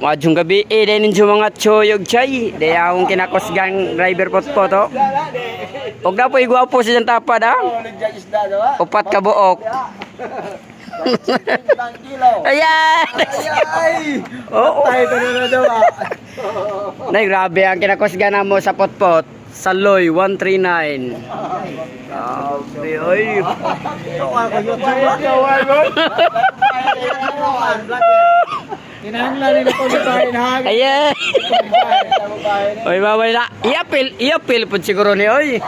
Wajong gabi din ninyo mga choyog chay. Daya akong kinakosgang driver po to. Huwag na po igwapo sa dyan tapad ha. Upat ka buok. Ayan! Oo. Nay, grabe ang kinakosgan mo sa potpot. Saloy 139. Grabe, oy. Kinahanglan nila ko dito na. Ayan. Oy, babay na. Iapil po siguro ni oy.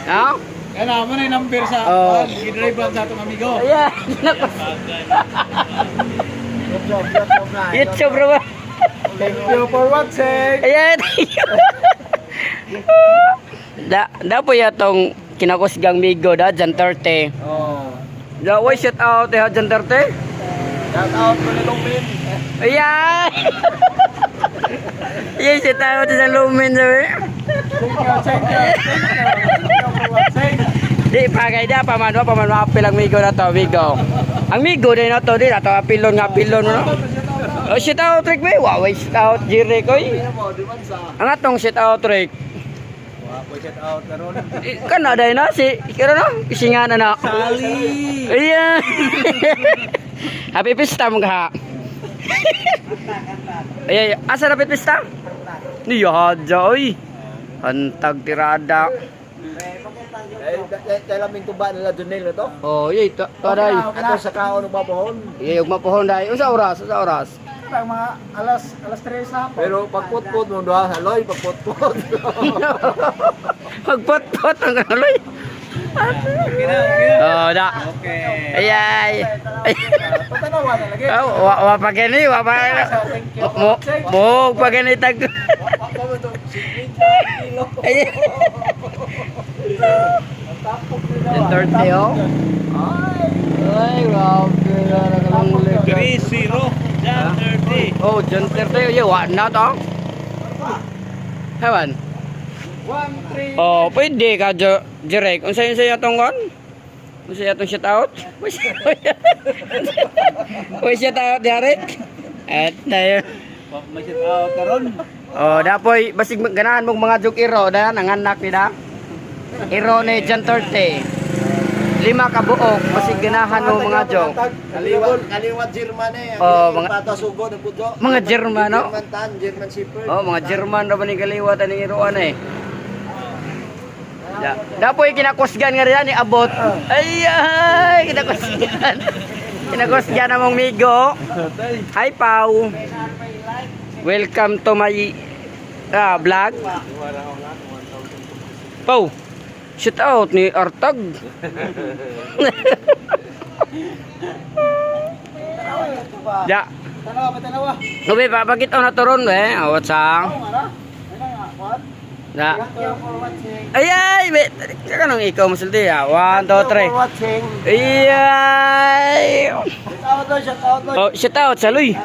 Ha? Kaya naman ay number sa i-drive lang sa itong amigo. Ayan. YouTube bro. Thank you for watching. Ayan. Da po yatong kinakusgang migo da Jan 30. Oh. Da why shout out ha Jan 30? Shout out to Lumin. Ayan. Ayan shout out sa Lumin sabi. Thank you for watching. Di pagay da pamanwa apil ang migo na to migo. Ang migo din na to di ato apilon no. Oh shout out trick ba? Wow, shout out Jire koy. Ang atong shout out trick. Wow, shout out karon. Kan ada na si kira no isingan na. Sali. Ayan. Happy pista mo ka. Ay, asa na pista? Ni hadja oy. Hantag tirada. Kailan ming tuba nila Junel to? Oh, yey taday. Ato sa kaon ng mapohon. Yey ug mapohon dai. Unsa oras? Pag mga alas 3 sa hapon. Pero pagputput mo doha, haloy pagputput. Magpot-pot ang kaloy. Oh, da. Okay. Ayay. Patanawa na lagi. Oh, wa pagani, wa pa. Mo pagani tag. Ayay. Entertain oh. Ay, wow. 3-0. Jan 30. Oh, Jan 30. Yo, wa na to. Hewan. 1-3. Oh, pwede ka direct. Unsa yun sa atong kon? Unsa atong shout out? Uy, shout out direct. At tayo. May shout out karon. Oh, dapoy basig ganahan mong mga jug iro da nanganak ni da. Iro ni Jan 30. 5 ka buok basig ganahan mo mga jog. Kaliwat German eh. Oh, mga patasugo ng pudo. mga German no. German tan, German shepherd. Oh, mga German ra ba ni kaliwat ani iroan eh. Dapoy kinakusgan nga riyan ni abot. Ay, kinakusgan. Kinakusgan na mong migo. Hi Pau. Welcome to my vlog. Pau. Shout out ni Artag. Ya. Tanawa. Ubi pa bakit na turon eh? Awat sang. Ya. Ay, kanang ikaw masulti ya. 1 2 3. Ay. Shout out. Oh, shout out saluy.